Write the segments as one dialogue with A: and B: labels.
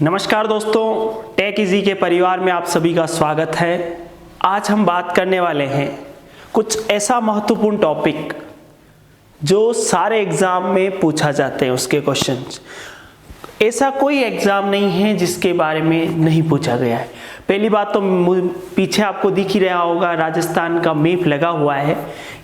A: नमस्कार दोस्तों, take easy के परिवार में आप सभी का स्वागत है। आज हम बात करने वाले हैं कुछ ऐसा महत्वपूर्ण टॉपिक जो सारे एग्जाम में पूछा जाते हैं उसके क्वेश्चंस। ऐसा कोई एग्जाम नहीं है जिसके बारे में नहीं पूछा गया है। पहली बात तो पीछे आपको दिख ही रहा होगा, राजस्थान का मैप लगा हुआ है।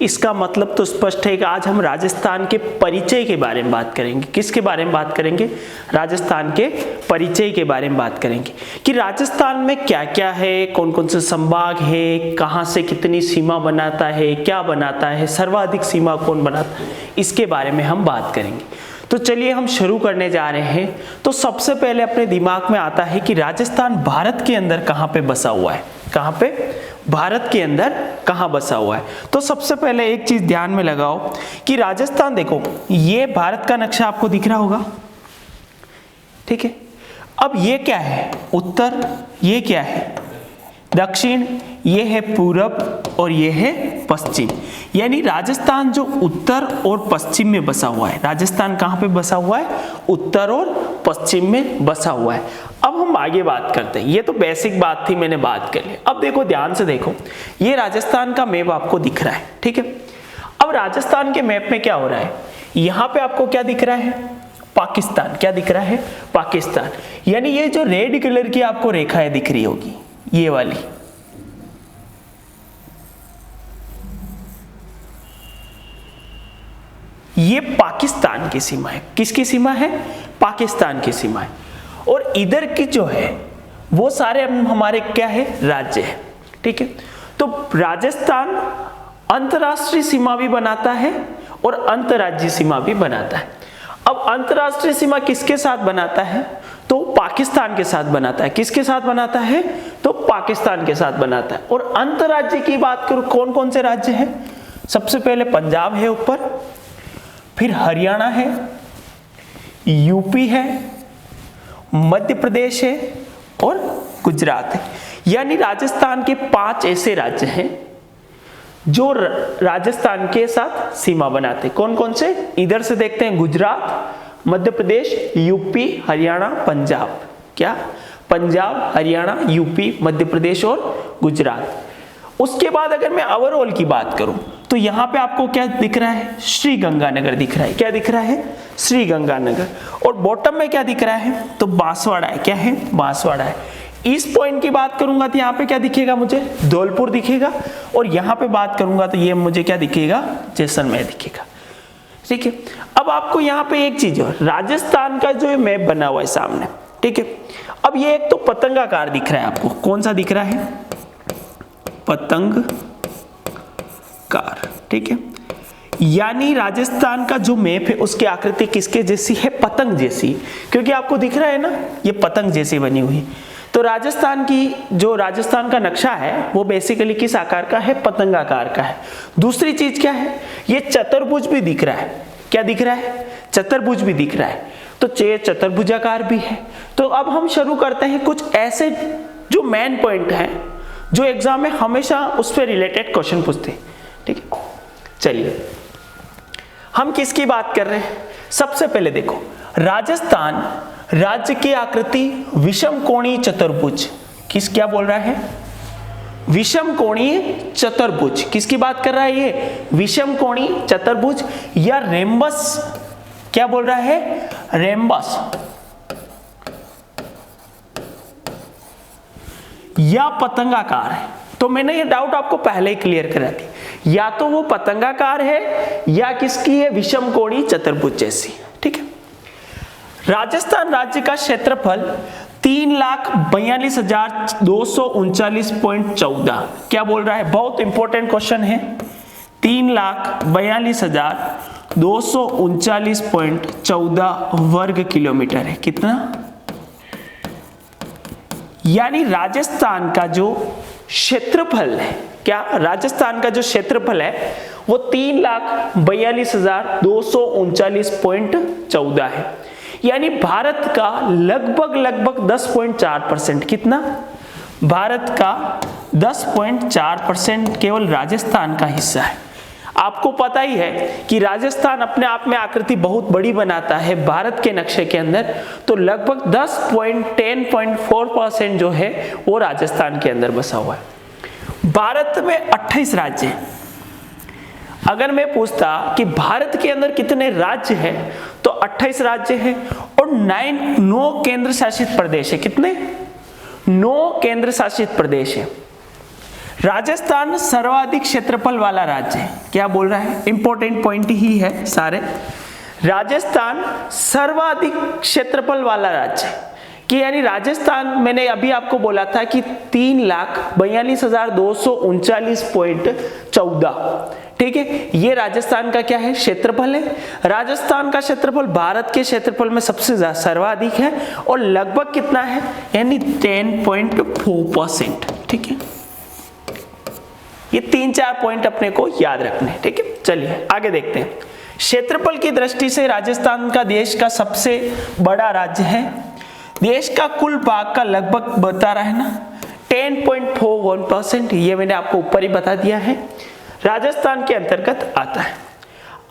A: इसका मतलब तो स्पष्ट है कि आज हम राजस्थान के परिचय के बारे में बात करेंगे। किसके बारे में बात करेंगे? राजस्थान के परिचय के बारे में बात करेंगे कि राजस्थान में क्या क्या है, कौन कौन से संभाग है, कहाँ से कितनी सीमा बनाता है, क्या बनाता है, सर्वाधिक सीमा कौन बनाता है, इसके बारे में हम बात करेंगे। तो चलिए हम शुरू करने जा रहे हैं। तो सबसे पहले अपने दिमाग में आता है कि राजस्थान भारत के अंदर कहाँ पे बसा हुआ है। कहाँ पे? भारत के अंदर कहाँ बसा हुआ है। तो सबसे पहले एक चीज ध्यान में लगाओ कि राजस्थान, देखो ये भारत का नक्शा आपको दिख रहा होगा, ठीक है। अब ये क्या है? उत्तर, ये क्या है? दक्षिण, ये है पूरब और ये है पश्चिम। यानी राजस्थान जो उत्तर और पश्चिम में बसा हुआ है। राजस्थान कहाँ पे बसा हुआ है? उत्तर और पश्चिम में बसा हुआ है। अब हम आगे बात करते हैं। ये तो बेसिक बात थी, मैंने बात कर ली। अब देखो, ध्यान से देखो, ये राजस्थान का मैप आपको दिख रहा है, ठीक है। अब राजस्थान के मैप में क्या हो रहा है? यहाँ पे आपको क्या दिख रहा है? पाकिस्तान। क्या दिख रहा है? पाकिस्तान। यानी ये जो रेड कलर की आपको रेखाएं दिख रही होगी, ये वाली, ये पाकिस्तान की सीमा है। किसकी सीमा है? पाकिस्तान की सीमा है। और इधर की जो है वो सारे हमारे क्या है? राज्य है, ठीक है। तो राजस्थान अंतरराष्ट्रीय सीमा भी बनाता है और अंतर्राज्यीय सीमा भी बनाता है। अब अंतरराष्ट्रीय सीमा किसके साथ बनाता है? तो पाकिस्तान के साथ बनाता है। किसके साथ बनाता है? तो पाकिस्तान के साथ बनाता है। और अंतर्राज्य की बात करूं, कौन कौन से राज्य हैं? सबसे पहले पंजाब है ऊपर, फिर हरियाणा है, यूपी है, मध्य प्रदेश है और गुजरात है। यानी राजस्थान के 5 ऐसे राज्य हैं जो राजस्थान के साथ सीमा बनाते। कौन कौन से? इधर से देखते हैं, गुजरात, मध्य प्रदेश, यूपी, हरियाणा, पंजाब। क्या? पंजाब, हरियाणा, यूपी, मध्य प्रदेश और गुजरात। उसके बाद अगर मैं ओवरऑल की बात करूं तो यहां पे आपको क्या दिख रहा है? श्री गंगानगर दिख रहा है। क्या दिख रहा है? श्री गंगानगर। और बॉटम में क्या दिख रहा है? तो बांसवाड़ा है। क्या है? बांसवाड़ा है। ईस्ट पॉइंट की बात करूंगा तो यहाँ पे क्या दिखेगा मुझे? धौलपुर दिखेगा। और यहाँ पे बात करूंगा तो ये मुझे क्या दिखेगा? जैसलमेर दिखेगा, ठीक है। अब आपको यहाँ पे एक चीज है, राजस्थान का जो मैप बना हुआ है सामने, ठीक है। अब ये एक तो पतंगाकार दिख रहा है आपको। कौन सा दिख रहा है? पतंग कार, ठीक है। यानी राजस्थान का जो मैप है उसकी आकृति किसके जैसी है? पतंग जैसी। क्योंकि आपको दिख रहा है ना, ये पतंग जैसी बनी हुई। तो राजस्थान का नक्शा है वो बेसिकली किस आकार का है? पतंगाकार का है। दूसरी चीज क्या है? ये चतुर्भुज भी दिख रहा है। क्या दिख रहा है? चतुर्भुज भी दिख रहा है। तो चतुर्भुजाकार भी है। तो अब हम शुरू करते हैं कुछ ऐसे जो मेन पॉइंट है जो एग्जाम में हमेशा उस पर रिलेटेड क्वेश्चन पूछते हैं, ठीक है। चलिए हम किसकी बात कर रहे हैं? सबसे पहले देखो, राजस्थान राज्य की आकृति विषम कोणीय चतुर्भुज। क्या बोल रहा है? विषम कोणीय चतुर्भुज। किसकी बात कर रहा है ये? विषम कोणीय चतुर्भुज या रेम्बस। क्या बोल रहा है? रेम्बस या पतंगाकार है। तो मैंने ये डाउट आपको पहले ही क्लियर करा दी, या तो वो पतंगाकार है या किसकी है? विषम कोणीय चतुर्भुज जैसी, ठीक है। राजस्थान राज्य का क्षेत्रफल 3,42,239.14। क्या बोल रहा है? बहुत इंपॉर्टेंट क्वेश्चन है। 3,42,239.14 वर्ग किलोमीटर है। कितना? यानी राजस्थान का जो क्षेत्रफल है, क्या राजस्थान का जो क्षेत्रफल है वो 3,42,239.14 है। यानी भारत का लगभग 10.4%। कितना? भारत का 10.4% केवल राजस्थान का हिस्सा है। आपको पता ही है कि राजस्थान अपने आप में आकृति बहुत बड़ी बनाता है भारत के नक्शे के अंदर, तो लगभग 10.4% जो है वो राजस्थान के अंदर बसा हुआ है। भारत में 28 राज्य हैं। अगर मैं पूछता कि भारत के अंदर कितने राज्य हैं, तो 28 राज्य हैं और 9 केंद्र शासित प्रदेश है। कितने? 9 केंद्र शासित प्रदेश है। राजस्थान सर्वाधिक क्षेत्रफल वाला राज्य है। क्या बोल रहा है? इंपॉर्टेंट पॉइंट ही है सारे। राजस्थान सर्वाधिक क्षेत्रफल वाला राज्य है कि यानी राजस्थान, मैंने अभी आपको बोला था कि 3,42,239.14, ठीक है, ये राजस्थान का क्या है? क्षेत्रफल है। राजस्थान का क्षेत्रफल भारत के क्षेत्रफल में सबसे सर्वाधिक है और लगभग कितना है? यानी 10.4%, ठीक है। ये 3-4 पॉइंट अपने को याद रखने, ठीक है। चलिए आगे देखते हैं। क्षेत्रफल की दृष्टि से राजस्थान का देश का सबसे बड़ा राज्य है। देश का कुल भाग का लगभग बता रहा है ना 10.41%, ये मैंने आपको ऊपर ही बता दिया है, राजस्थान के अंतर्गत आता है।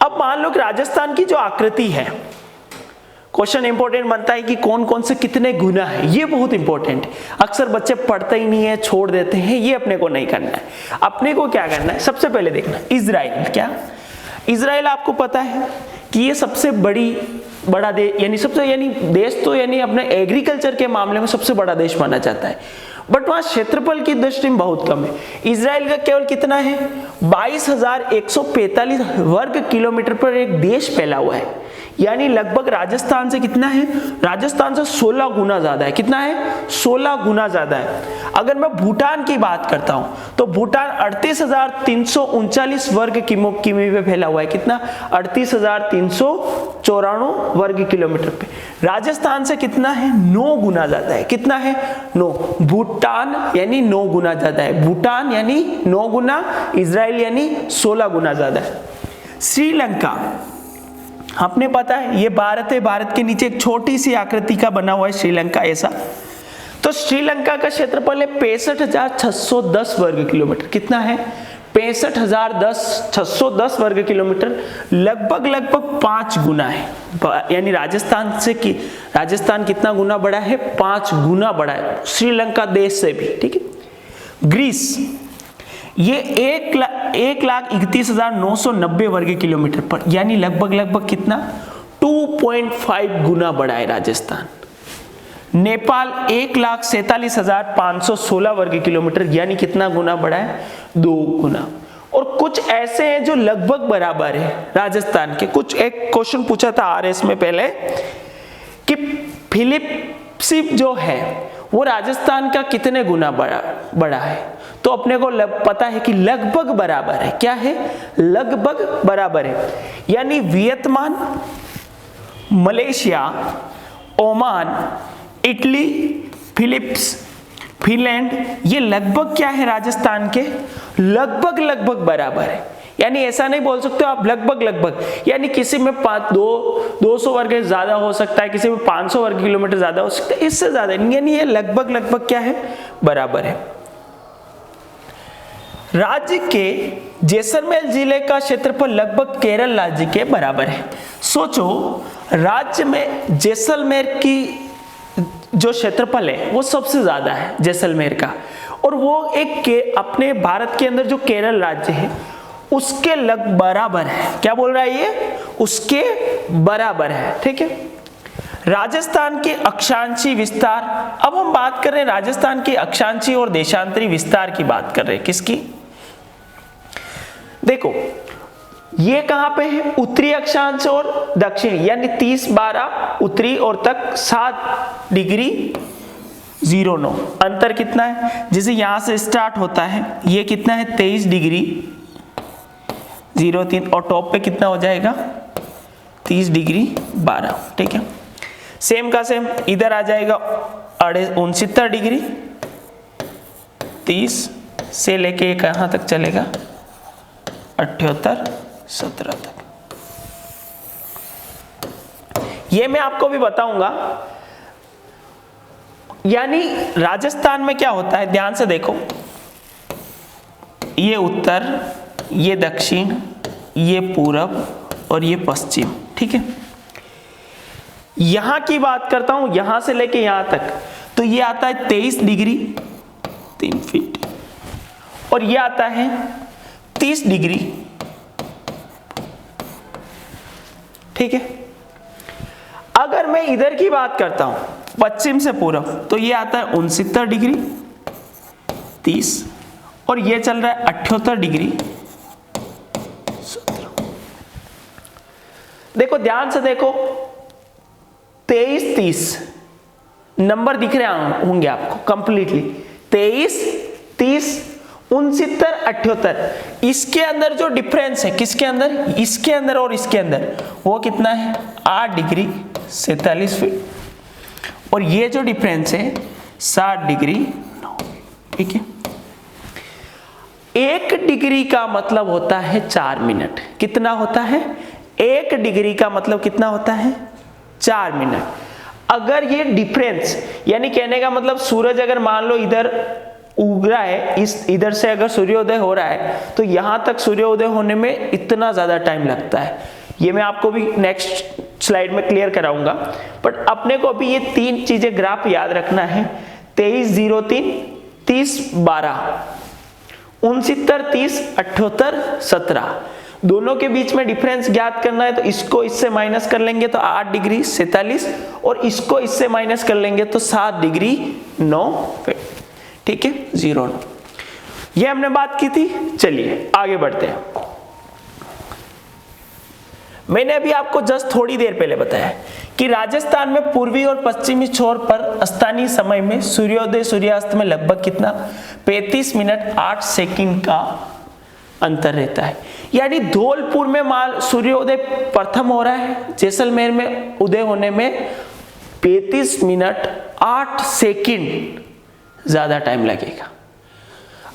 A: अब मान लो कि राजस्थान की जो आकृति है, क्वेश्चन इंपॉर्टेंट बनता है कि कौन कौन से कितने गुना है, ये बहुत इंपॉर्टेंट। अक्सर बच्चे पढ़ते ही नहीं है, छोड़ देते हैं, ये अपने को नहीं करना है। अपने को क्या करना है? सबसे पहले देखना इजराइल। क्या इजराइल आपको पता है कि ये सबसे बड़ा देश, यानी देश तो यानी अपने एग्रीकल्चर के मामले में सबसे बड़ा देश माना जाता है, बट वहां क्षेत्रफल की दृष्टि में बहुत कम है। इजराइल का केवल कितना है? 22,145 वर्ग किलोमीटर पर एक देश फैला हुआ है, यानी लगभग राजस्थान से कितना है? राजस्थान से 16 गुना ज्यादा है। कितना है? 16 गुना ज्यादा है। अगर मैं भूटान की बात करता हूं तो भूटान 38,339 वर्ग किमी पे फैला हुआ है। कितना? 38,394 वर्ग किलोमीटर पे। राजस्थान से कितना है? 9 गुना ज्यादा है। कितना है? 9। भूटान यानी 9 गुना ज्यादा है। भूटान यानी 9 गुना, इजराइल यानी 16 गुना ज्यादा है। श्रीलंका, आपने पता है ये भारत है, भारत के नीचे एक छोटी सी आकृति का बना हुआ है श्रीलंका ऐसा। तो श्रीलंका का क्षेत्रफल है 65,610 वर्ग किलोमीटर। कितना है? 65,610 वर्ग किलोमीटर, लगभग 5 गुना है। यानी राजस्थान कितना गुना बड़ा है? 5 गुना बड़ा है श्रीलंका देश से भी, ठीक है। ग्रीस, ये 1,31,990 वर्ग किलोमीटर पर, यानी लगभग कितना? 2.5 गुना बड़ा है राजस्थान। नेपाल 1,47,516 वर्ग किलोमीटर, यानी कितना गुना बड़ा है? 2 गुना। और कुछ ऐसे हैं जो लगभग बराबर है राजस्थान के। कुछ एक क्वेश्चन पूछा था आरएस में पहले कि फिलिपींस जो है वो राजस्थान का कितने गुना बड़ा है, तो अपने को पता है कि लगभग बराबर है। क्या है? लगभग बराबर है। यानी Vietnam, Malaysia, Oman, Italy, Philippines, Finland, ये लगभग क्या है राजस्थान के? लगभग बराबर है। यानी ऐसा नहीं बोल सकते आप लगभग, यानी किसी में 200 वर्ग ज्यादा हो सकता है, किसी में 500 वर्ग किलोमीटर ज्यादा हो सकता है, इससे ज्यादा नहीं। यानी ये लगभग क्या है? बराबर है। राज्य के जैसलमेर जिले का क्षेत्रफल लगभग केरल राज्य के बराबर है। सोचो, राज्य में जैसलमेर की जो क्षेत्रफल है वो सबसे ज्यादा है जैसलमेर का, और वो अपने भारत के अंदर जो केरल राज्य है उसके बराबर है। क्या बोल रहा है ये? उसके बराबर है, ठीक है। राजस्थान के अक्षांशीय विस्तार, अब हम बात कर रहे हैं राजस्थान के अक्षांशीय और देशांतरी विस्तार की बात कर रहे हैं। किसकी? देखो, ये कहां पे है? उत्तरी अक्षांश और दक्षिण, यानी 30-12 उत्तरी और तक 7°09। अंतर कितना है? जैसे यहां से स्टार्ट होता है, ये कितना है? 23°03, और टॉप पे कितना हो जाएगा? 30°12, ठीक है। सेम का सेम इधर आ जाएगा 69°, 30 से लेके कहां तक चलेगा? 78-17 तक। ये मैं आपको भी बताऊंगा। यानी राजस्थान में क्या होता है, ध्यान से देखो, ये उत्तर, ये दक्षिण, ये पूरब और ये पश्चिम, ठीक है। यहां की बात करता हूं, यहां से लेके यहां तक, तो ये आता है 23 डिग्री 3 फीट, और ये आता है 30 डिग्री, ठीक है। अगर मैं इधर की बात करता हूं पश्चिम से पूरब, तो ये आता है 69 डिग्री 30, और ये चल रहा है 78 डिग्री 17। देखो ध्यान से देखो, 23 30 नंबर दिख रहे होंगे आपको कंप्लीटली, 23 30 69 78। इसके अंदर जो डिफरेंस है, किसके अंदर, इसके अंदर और इसके अंदर, वो कितना है 8 डिग्री 47 फीट, और ये जो डिफरेंस है 7 डिग्री 9, ठीक है। 1 डिग्री का मतलब होता है 4 मिनट। कितना होता है? 1 डिग्री का मतलब कितना होता है? 4 मिनट। अगर ये डिफरेंस, यानी कहने का मतलब सूरज अगर मान लो इधर उग रहा है, इस इधर से अगर सूर्योदय हो रहा है, तो यहां तक सूर्योदय होने में इतना ज्यादा टाइम लगता है। ये मैं आपको भी नेक्स्ट स्लाइड में क्लियर कराऊंगा, बट अपने को अभी ये 3 चीजें ग्राफ याद रखना है। 2303 30 12 69 30 78 17, दोनों के बीच में डिफरेंस ज्ञात करना है, तो इसको इससे माइनस कर लेंगे तो 8 डिग्री 47, और इसको इससे माइनस कर लेंगे तो 7 डिग्री 9 फीट, ठीक है 0 9। ये हमने बात की थी। चलिए आगे बढ़ते हैं। मैंने अभी आपको जस्ट थोड़ी देर पहले बताया कि राजस्थान में पूर्वी और पश्चिमी छोर पर स्थानीय समय में सूर्योदय सूर्यास्त में लगभग कितना 35 मिनट 8 सेकंड का अंतर रहता है। यानी धौलपुर में माल सूर्योदय प्रथम हो रहा है, जैसलमेर में उदय होने में 35 मिनट 8 सेकंड ज्यादा टाइम लगेगा।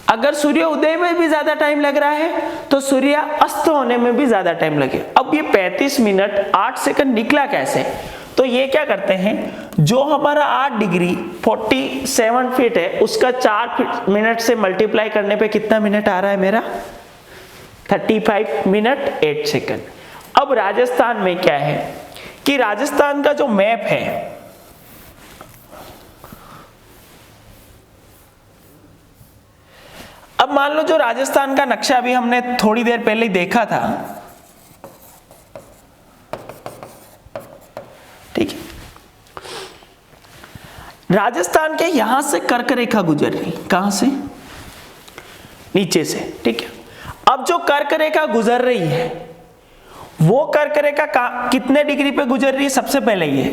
A: अगर सूर्य उदय में भी ज्यादा टाइम लग रहा है तो सूर्य अस्त होने में भी ज्यादा टाइम लगेगा। अब ये 35 मिनट 8 सेकंड निकला कैसे? तो ये क्या करते हैं, जो हमारा 8 डिग्री 47 फीट है, उसका 4 मिनट से मल्टीप्लाई करने पे कितना मिनट आ रहा है मेरा? 35 मिनट 8 सेकंड। अब राजस्थान में क्या है कि राजस्थान का जो मैप है, अब मान लो जो राजस्थान का नक्शा अभी हमने थोड़ी देर पहले ही देखा था, ठीक है। राजस्थान के यहां से कर्क रेखा गुजर रही, कहां से? नीचे से, ठीक है। अब जो कर्क रेखा गुजर रही है, वो कर्क रेखा कितने डिग्री पे गुजर रही है? सबसे पहले ये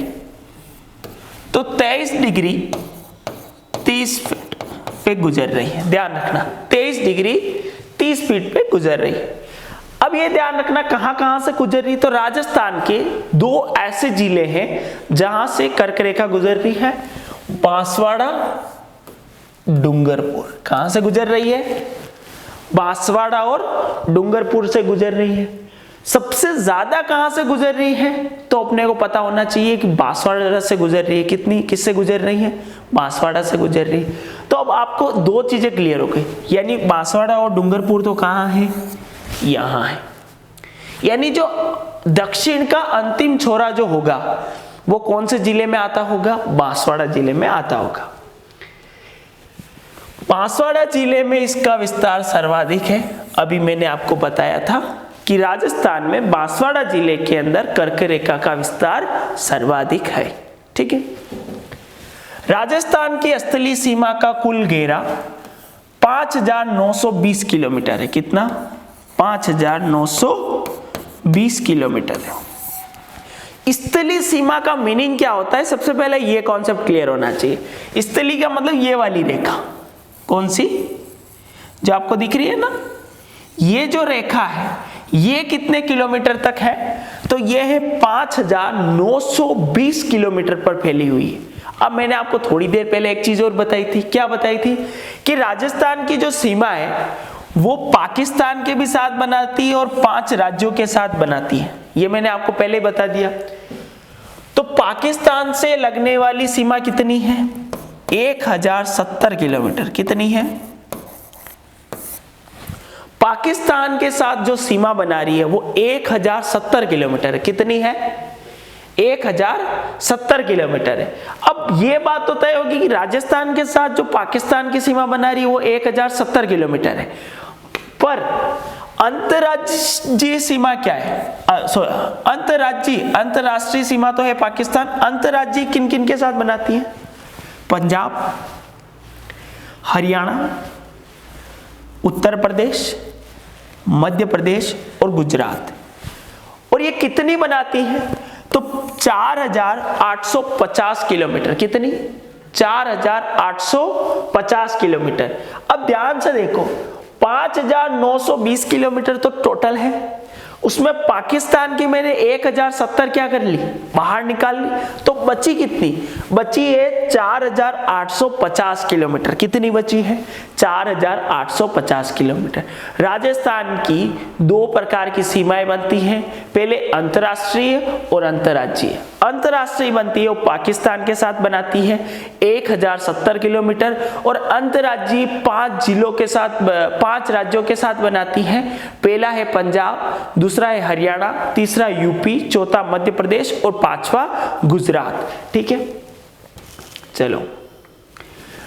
A: तो 23 डिग्री 30 फीट पे गुजर रही है। ध्यान रखना 23 डिग्री 30 फीट पे गुजर रही है। अब ये ध्यान रखना कहां से गुजर रही है, तो राजस्थान के 2 ऐसे जिले हैं जहां से कर्क रेखा गुजर रही है, बांसवाड़ा डूंगरपुर। कहां से गुजर रही है? बांसवाड़ा और डूंगरपुर से गुजर रही है। सबसे ज्यादा कहां से गुजर रही है? तो अपने को पता होना चाहिए कि बांसवाड़ा से गुजर रही है। कितनी, किससे गुजर रही है? बांसवाड़ा से गुजर रही है। तो अब आपको 2 चीजें क्लियर हो गई, यानी बांसवाड़ा और डूंगरपुर तो कहां है? यहां है। यानी जो दक्षिण का अंतिम छोरा जो होगा वो कौन से जिले में आता होगा? बांसवाड़ा जिले में आता होगा। बांसवाड़ा जिले में इसका विस्तार सर्वाधिक है। अभी मैंने आपको बताया था कि राजस्थान में बांसवाड़ा जिले के अंदर कर्क रेखा का विस्तार सर्वाधिक है, ठीक है। राजस्थान की स्थलीय सीमा का कुल घेरा 5920 किलोमीटर है। कितना? 5920 किलोमीटर है। स्थलीय सीमा का मीनिंग क्या होता है? सबसे पहले ये कॉन्सेप्ट क्लियर होना चाहिए। स्थलीय का मतलब ये वाली रेखा, कौन सी? जो आपको दिख रही है ना, ये जो रेखा है ये कितने किलोमीटर तक है? तो ये है 5920 किलोमीटर पर फैली हुई है। अब मैंने आपको थोड़ी देर पहले एक चीज और बताई थी। क्या बताई थी? कि राजस्थान की जो सीमा है वो पाकिस्तान के भी साथ बनाती है और 5 राज्यों के साथ बनाती है। ये मैंने आपको पहले बता दिया। तो पाकिस्तान से लगने वाली सीमा कितनी है? 1070 किलोमीटर। कितनी है? पाकिस्तान के साथ जो सीमा बना रही है वो 1070 किलोमीटर है। कितनी है? 1070 किलोमीटर है। अब ये बात तो तय होगी कि राजस्थान के साथ जो पाकिस्तान की सीमा बना रही है वो 1070 किलोमीटर है, पर अंतर्राज्यीय सीमा क्या है? अंतर्राष्ट्रीय सीमा तो है पाकिस्तान। अंतर्राज्यीय किन किन के साथ बनाती है? पंजाब, हरियाणा, उत्तर प्रदेश, मध्य प्रदेश और गुजरात। और ये कितनी बनाती है? तो 4850 किलोमीटर। कितनी? 4850 किलोमीटर। अब ध्यान से देखो, 5920 किलोमीटर तो टोटल है, उसमें पाकिस्तान की मैंने 1070 क्या कर ली? बाहर निकाल ली। तो बची कितनी? बची है 4850 किलोमीटर। कितनी बची है? 4850 किलोमीटर। राजस्थान की दो प्रकार की सीमाएं बनती हैं, पहले अंतर्राष्ट्रीय और अंतर्राज्यीय। अंतर्राष्ट्रीय बनती है वो पाकिस्तान के साथ बनाती है 1070 किलोमीटर, और अंतर्राज्यीय 5 राज्यों के साथ बनाती है। पहला है पंजाब, दूसरा है हरियाणा, तीसरा यूपी, चौथा मध्य प्रदेश और पांचवा गुजरात। ठीक है, चलो।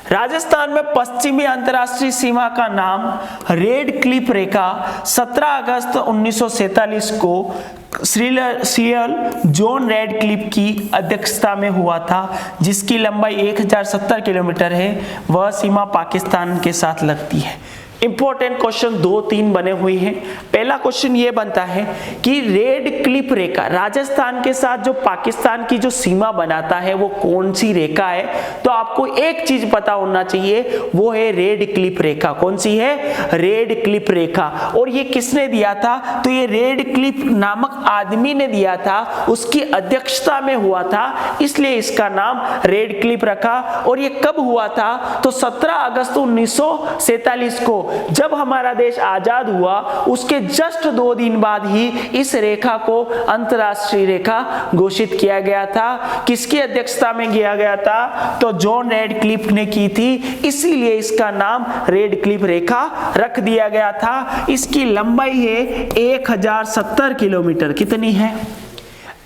A: राजस्थान में पश्चिमी अंतर्राष्ट्रीय सीमा का नाम रेड क्लिफ रेखा 17 अगस्त 1947 को सीएल जॉन रेड क्लिफ की अध्यक्षता में हुआ था, जिसकी लंबाई 1070 किलोमीटर है। वह सीमा पाकिस्तान के साथ लगती है। इंपॉर्टेंट क्वेश्चन 2-3 बने हुए हैं। पहला क्वेश्चन ये बनता है कि रेड क्लिफ रेखा राजस्थान के साथ जो पाकिस्तान की जो सीमा बनाता है वो कौन सी रेखा है? तो आपको एक चीज पता होना चाहिए, वो है रेड क्लिफ रेखा। कौन सी है? रेड क्लिफ रेखा। और ये किसने दिया था? तो ये रेड क्लिफ नामक आदमी ने दिया था, उसकी अध्यक्षता में हुआ था, इसलिए इसका नाम रेड क्लिफ रखा। और ये कब हुआ था? तो 17 अगस्त 1947 को, जब हमारा देश आजाद हुआ उसके जस्ट 2 दिन बाद ही इस रेखा को अंतरराष्ट्रीय रेखा घोषित किया गया था। किसकी अध्यक्षता में किया गया था? तो जॉन रेड क्लिफ ने की थी, इसीलिए इसका नाम रेड क्लिफ रेखा रख दिया गया था। इसकी लंबाई है 1070 किलोमीटर। कितनी है?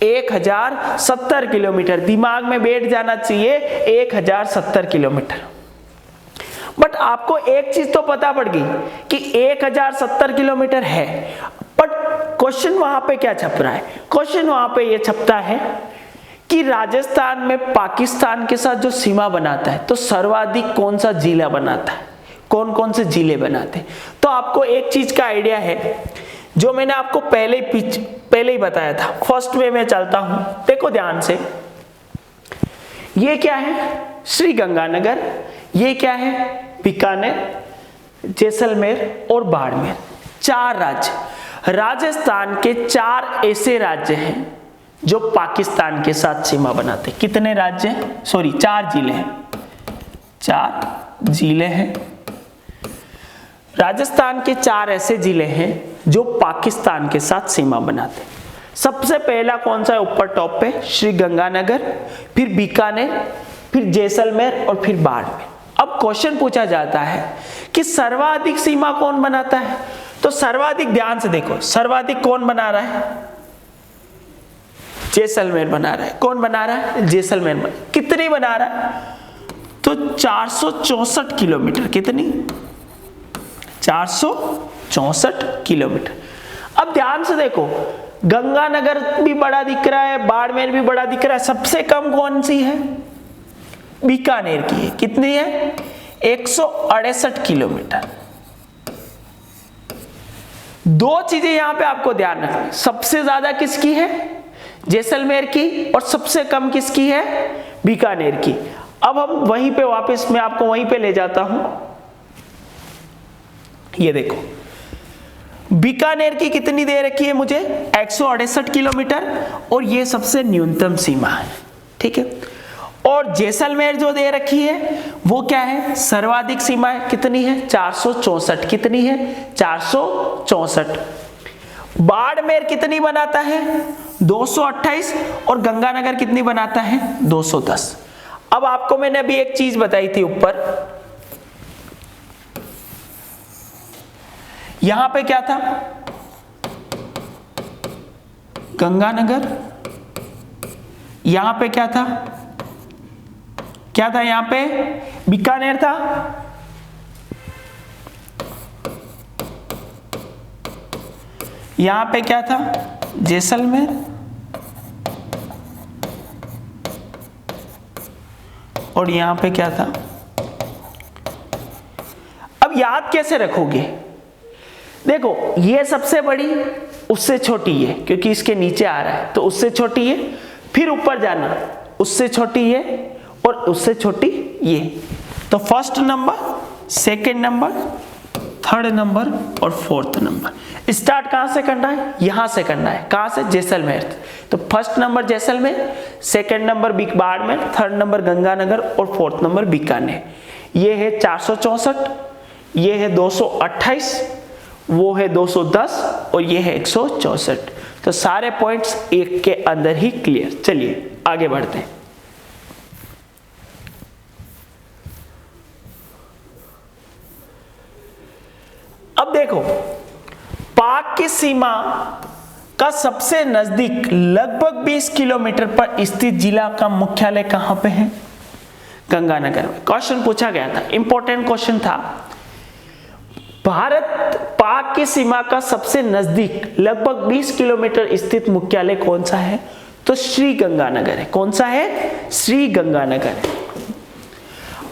A: 1070 किलोमीटर। दिमाग में बैठ जाना चाहिए 1070 किलोमीटर। बट आपको एक चीज तो पता पड़ गई कि 1070 किलोमीटर है, बट क्वेश्चन वहां पे क्या छप रहा है? क्वेश्चन वहां पे ये छपता है कि राजस्थान में पाकिस्तान के साथ जो सीमा बनाता है तो सर्वाधिक कौन सा जिला बनाता है? कौन कौन से जिले बनाते हैं? तो आपको एक चीज का आइडिया है जो मैंने आपको पहले ही बताया था। फर्स्ट वे में चलता हूं, देखो ध्यान से। ये क्या है? श्री गंगानगर। ये क्या है? बीकानेर, जैसलमेर और बाड़मेर। 4 राज्य। राजस्थान के 4 ऐसे राज्य हैं जो पाकिस्तान के साथ सीमा बनाते हैं। कितने राज्य हैं? सॉरी, 4 जिले हैं। 4 जिले हैं। राजस्थान के 4 ऐसे जिले हैं जो पाकिस्तान के साथ सीमा बनाते हैं। सबसे पहला कौन सा है? ऊपर टॉप पे श्री गंगानगर, फिर बीकानेर, फिर जैसलमेर और फिर बाड़मेर। अब क्वेश्चन पूछा जाता है कि सर्वाधिक सीमा कौन बनाता है? तो सर्वाधिक, ध्यान से देखो, सर्वाधिक कौन बना रहा है? जैसलमेर बना रहा है। कौन बना रहा है? जैसलमेर। कितनी बना रहा है? तो 464 किलोमीटर। कितनी? 464 किलोमीटर। अब ध्यान से देखो, गंगानगर भी बड़ा दिख रहा है, बाड़मेर भी बड़ा दिख रहा है, सबसे कम कौन सी है? बीकानेर की है। कितनी है? 168 किलोमीटर। 2 चीजें यहां पे आपको ध्यान रखनी, सबसे ज्यादा किसकी है? जैसलमेर की, और सबसे कम किसकी है? बीकानेर की। अब हम वहीं पे वापस, मैं आपको वहीं पे ले जाता हूं। ये देखो, बीकानेर की कितनी दे रखी है मुझे? 168 किलोमीटर, और ये सबसे न्यूनतम सीमा है। ठीक है। और जैसलमेर जो दे रखी है वो क्या है? सर्वाधिक सीमा है। कितनी है? 464। कितनी है? 464। बाड़मेर कितनी बनाता है? 228। और गंगानगर कितनी बनाता है? 210। अब आपको मैंने अभी एक चीज बताई थी ऊपर, यहां पे क्या था, गंगानगर, यहां पे क्या था, यहां पे बीकानेर था, यहां पे क्या था, जैसलमेर, और यहां पे क्या था। अब याद कैसे रखोगे, देखो ये सबसे बड़ी, उससे छोटी है क्योंकि इसके नीचे आ रहा है, तो उससे छोटी है, फिर ऊपर जाना, उससे छोटी है और उससे छोटी ये। तो first number, second number, third number और फोर्थ नंबर। स्टार्ट कहां से करना है, यहां से करना है, कहां से, जैसलमेर। तो first number Jaisalmer, second number Barmer, third number Ganganagar और फोर्थ नंबर बीकानेर। ये है 464, ये है 228, वो है 210 और ये है 164। तो सारे पॉइंट्स एक के अंदर ही क्लियर। चलिए आगे बढ़ते हैं। अब देखो, पाक की सीमा का सबसे नजदीक लगभग 20 किलोमीटर पर स्थित जिला का मुख्यालय कहां पे है, गंगानगर में। क्वेश्चन पूछा गया था, इंपॉर्टेंट क्वेश्चन था। भारत पाक की सीमा का सबसे नजदीक लगभग 20 किलोमीटर स्थित मुख्यालय कौन सा है, तो श्री गंगानगर है। कौन सा है, श्री गंगानगर है।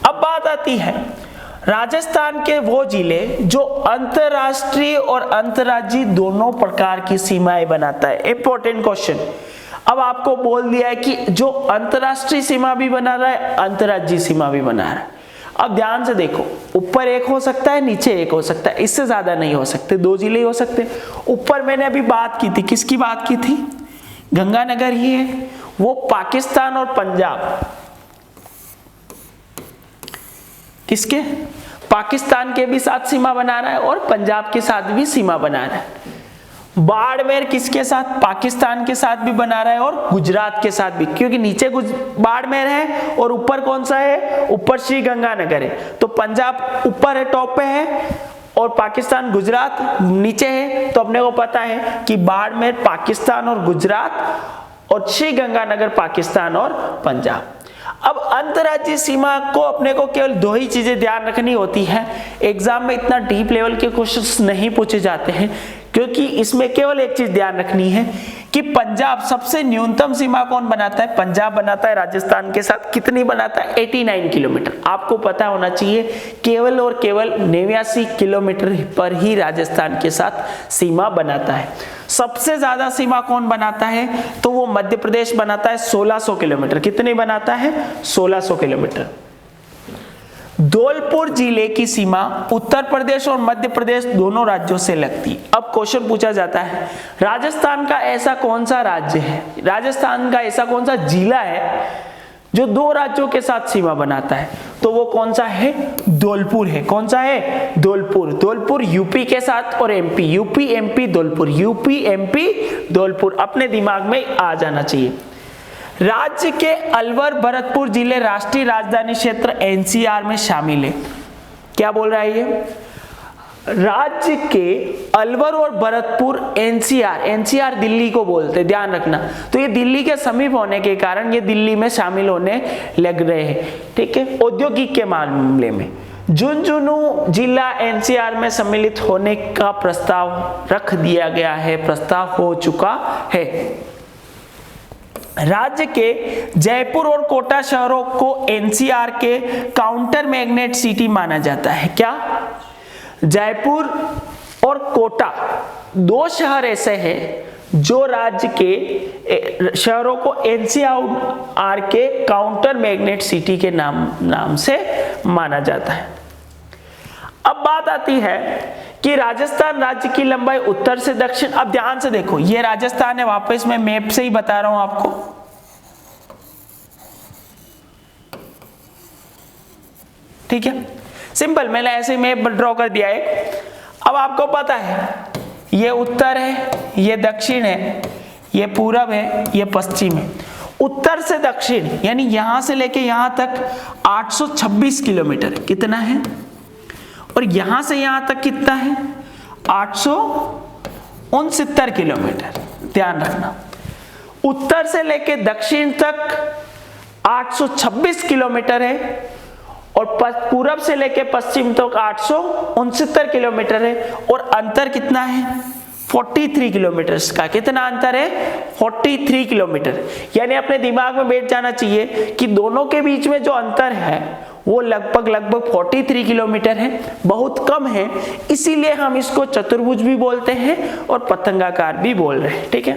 A: अब बात आती है राजस्थान के वो जिले जो अंतरराष्ट्रीय और अंतर्राज्यीय दोनों प्रकार की सीमाएं बनाता है। Important question. अब आपको बोल दिया है कि जो अंतरराष्ट्रीय सीमा भी बना रहा है, अंतर्राज्यीय सीमा भी बना रहा है। अब ध्यान से देखो, ऊपर एक हो सकता है, नीचे एक हो सकता है, इससे ज्यादा नहीं हो सकते, 2 जिले हो सकते। ऊपर मैंने अभी बात की थी, किसकी बात की थी, गंगानगर ही है। वो पाकिस्तान और पंजाब, किसके, पाकिस्तान के भी साथ सीमा बना रहा है और पंजाब के साथ भी सीमा बना रहा है। बाड़मेर किसके साथ, पाकिस्तान के साथ भी बना रहा है और गुजरात के साथ भी, क्योंकि नीचे बाड़मेर है और ऊपर कौन सा है, ऊपर श्री गंगानगर है। तो पंजाब ऊपर है, टॉप पे है, और पाकिस्तान गुजरात नीचे है। तो अपने को पता है कि बाड़मेर पाकिस्तान और गुजरात और श्री गंगानगर पाकिस्तान और पंजाब। अब अंतर्राज्यीय सीमा को अपने को केवल 2 ही चीजें ध्यान रखनी होती है। एग्जाम में इतना डीप लेवल के क्वेश्चंस नहीं पूछे जाते हैं, क्योंकि इसमें केवल एक चीज ध्यान रखनी है कि पंजाब सबसे न्यूनतम सीमा कौन बनाता है, पंजाब बनाता है राजस्थान के साथ। कितनी बनाता है, 89 किलोमीटर। आपको पता होना चाहिए केवल और केवल 89 किलोमीटर पर ही राजस्थान के साथ सीमा बनाता है। सबसे ज्यादा सीमा कौन बनाता है, तो वो मध्य प्रदेश बनाता है 1600 किलोमीटर। कितनी बनाता है, 1600 किलोमीटर। धौलपुर जिले की सीमा उत्तर प्रदेश और मध्य प्रदेश दोनों राज्यों से लगती। अब क्वेश्चन पूछा जाता है, राजस्थान का ऐसा कौन सा राज्य है, राजस्थान का ऐसा कौन सा जिला है जो 2 राज्यों के साथ सीमा बनाता है, तो वो कौन सा है, धौलपुर है। कौन सा है, धौलपुर। धौलपुर यूपी के साथ और MP, UP MP Dholpur, UP MP Dholpur, अपने दिमाग में आ जाना चाहिए। राज्य के अलवर भरतपुर जिले राष्ट्रीय राजधानी क्षेत्र एनसीआर में शामिल है। क्या बोल रहा है ये, राज्य के अलवर और भरतपुर एनसीआर, एनसीआर दिल्ली को बोलते, ध्यान रखना। तो ये दिल्ली के समीप होने के कारण ये दिल्ली में शामिल होने लग रहे हैं, ठीक है। औद्योगिक के मामले में झुंझुनू जिला एनसीआर में सम्मिलित होने का प्रस्ताव रख दिया गया है, प्रस्ताव हो चुका है। राज्य के जयपुर और कोटा शहरों को एनसीआर के काउंटर मैग्नेट सिटी माना जाता है। क्या, जयपुर और कोटा 2 शहर ऐसे हैं जो राज्य के शहरों को एनसीआर के काउंटर मैग्नेट सिटी के नाम से माना जाता है। अब बात आती है कि राजस्थान राज्य की लंबाई उत्तर से दक्षिण। अब ध्यान से देखो, ये राजस्थान है, वापस मैं मैप से ही बता रहा हूं आपको। ठीक है, सिंपल, मैंने ऐसे मैप ड्रॉ कर दिया है। अब आपको पता है ये उत्तर है, ये दक्षिण है, ये पूरब है, ये पश्चिम है। उत्तर से दक्षिण यानी यहां से लेके यहां तक 826 किलोमीटर, कितना है, और यहां से यहां तक कितना है, 869 किलोमीटर, ध्यान रखना। उत्तर से लेके दक्षिण तक 826 किलोमीटर है और पूरब से लेके पश्चिम तक 869 किलोमीटर है और अंतर कितना है 43 किलोमीटर का। कितना अंतर है 43 किलोमीटर। यानी अपने दिमाग में बैठ जाना चाहिए कि दोनों के बीच में जो अंतर है वो लगभग 43 किलोमीटर है, बहुत कम है। इसीलिए हम इसको चतुर्भुज भी बोलते हैं और पतंगाकार भी बोल रहे हैं, ठीक है।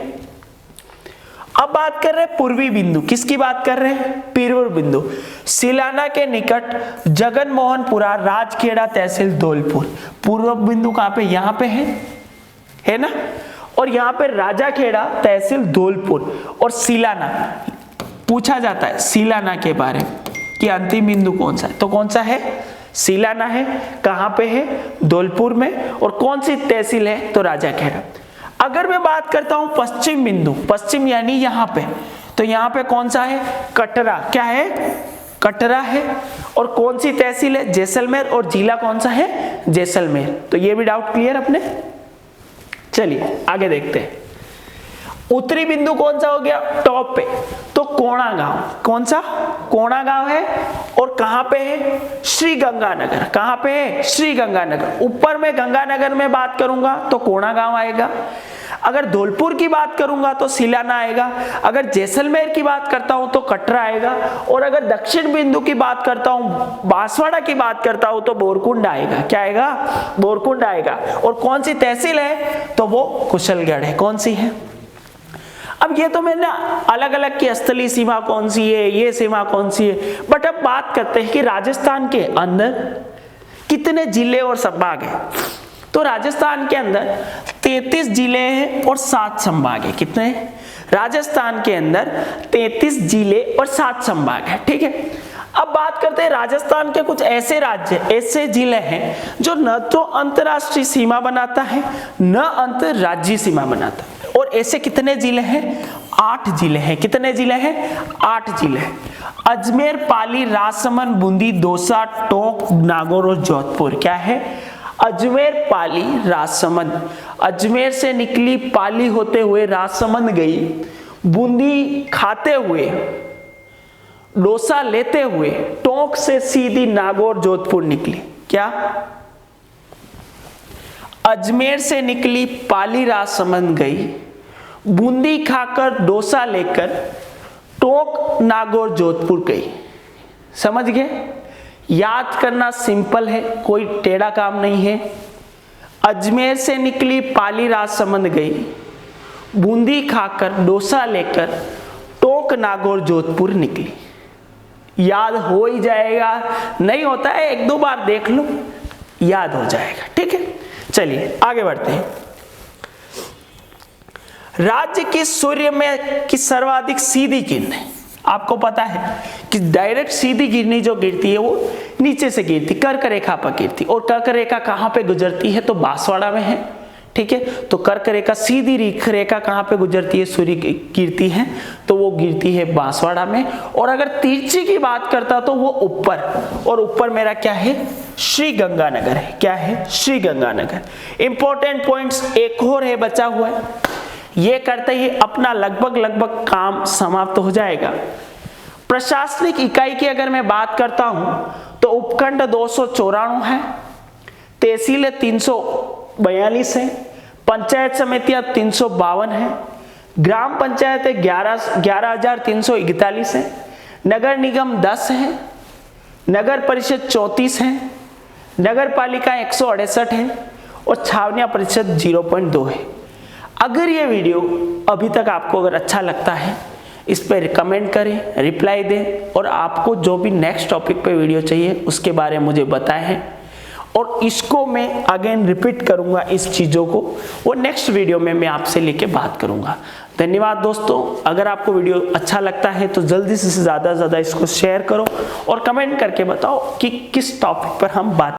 A: अब बात कर रहे हैं पूर्वी बिंदु। किसकी बात कर रहे हैं? पूर्व बिंदु। सिलाना के निकट जगनमोहनपुरा, राजखेड़ा तहसील धौलपुर। पूर्व बिंदु कहां पे? यहां पे है ना। और यहाँ पे राजाखेड़ा तहसील धौलपुर और सिलाना पूछा जाता है सिलाना के बारे में कि अंतिम बिंदु कौन सा है, तो कौन सा है? सिलाना है। कहां पे है? धौलपुर में। और कौन सी तहसील है? तो राजाखेड़ा। अगर मैं बात करता हूं पश्चिम बिंदु, पश्चिम यानी यहां पे, तो यहां पे कौन सा है? कटरा। क्या है? कटरा है। और कौन सी तहसील है? जैसलमेर। और जिला कौन सा है? जैसलमेर। तो ये भी डाउट क्लियर अपने। चलिए आगे देखते हैं। उत्तरी बिंदु कौन सा हो गया? टॉप पे, तो कोणा गांव। कौन सा? कोणा गांव है। और कहां पे है? श्री गंगानगर। कहां पे है? श्री गंगानगर। ऊपर में गंगानगर में बात करूंगा तो कोणा गांव आएगा। अगर धौलपुर की बात करूंगा तो सिलाना आएगा। अगर जैसलमेर की बात करता हूं तो कटरा आएगा। और अगर दक्षिण बिंदु की बात करता हूं, बांसवाड़ा की बात करता हूं तो बोरकुंड आएगा। क्या आएगा? बोरकुंड आएगा। और कौन सी तहसील है? तो वो कुशलगढ़ है। कौन सी है? अब ये तो मैंने अलग अलग की स्थलीय सीमा कौन सी है, ये सीमा कौन सी है, बट अब बात करते हैं कि राजस्थान के अंदर कितने जिले और संभाग हैं। तो राजस्थान के अंदर 33 जिले हैं और 7 संभाग है। कितने? राजस्थान के अंदर 33 जिले और 7 संभाग है, ठीक है। अब बात करते हैं राजस्थान के कुछ ऐसे राज्य, ऐसे जिले हैं जो न तो अंतरराष्ट्रीय सीमा बनाता है न अंतरराज्यीय सीमा बनाता है। और ऐसे कितने जिले हैं? 8 जिले हैं। कितने जिले हैं? 8 जिले हैं। अजमेर, पाली, राजसमंद, बूंदी, दौसा, टोंक, नागौर और जोधपुर। क्या है? अजमेर, पाली, राजसमंद। अजमेर से निकली, पाली होते हुए राजसमंद गई, बूंदी खाते हुए, डोसा लेते हुए, टोंक से सीधी नागौर जोधपुर निकली। क्या? अजमेर से निकली, पाली राजसमंद गई, बूंदी खाकर डोसा लेकर टोंक नागौर जोधपुर गई। समझ गए? याद करना सिंपल है, कोई टेढ़ा काम नहीं है। अजमेर से निकली, पाली राजसमंद गई, बूंदी खाकर डोसा लेकर टोंक नागौर जोधपुर निकली। याद हो ही जाएगा, नहीं होता है 1-2 बार देख लो, याद हो जाएगा, ठीक है। चलिए आगे बढ़ते हैं। राज्य की सूर्य में की सर्वाधिक सीधी किरण है। आपको पता है कि डायरेक्ट सीधी किरनी जो गिरती है वो नीचे से गिरती, कर्क रेखा पर गिरती। और कर्क रेखा कहां पे गुजरती है? तो बांसवाड़ा में है, ठीक है। तो कर्क रेखा, सीधी रेखा कहां पे गुजरती है? सूर्य गिरती है, तो वो गिरती है बांसवाड़ा में। और अगर तिरछी की बात करता तो वो ऊपर, और ऊपर मेरा क्या है? श्री गंगानगर है। क्या है? श्री गंगानगर। इंपॉर्टेंट पॉइंट्स एक और है बचा हुआ है, ये करते ही अपना लगभग काम समाप्त हो जाएगा। प्रशासनिक इकाई की अगर मैं बात करता हूं तो उपखंड 294 है, तहसीलें 342 है, पंचायत समितियां 352 है, ग्राम पंचायतें 11,341 है, नगर निगम 10 है, नगर परिषद 34 है, नगर पालिका 168 है और छावनिया परिषद 0.2 है। अगर ये वीडियो अभी तक आपको अगर अच्छा लगता है, इस पर कमेंट करें, रिप्लाई दें और आपको जो भी नेक्स्ट टॉपिक पे वीडियो चाहिए उसके बारे में मुझे बताएं। और इसको मैं अगेन रिपीट करूंगा, इस चीज़ों को वो नेक्स्ट वीडियो में मैं आपसे लेके बात करूंगा। धन्यवाद दोस्तों। अगर आपको वीडियो अच्छा लगता है तो जल्दी से ज़्यादा इसको शेयर करो और कमेंट करके बताओ कि किस टॉपिक पर हम बात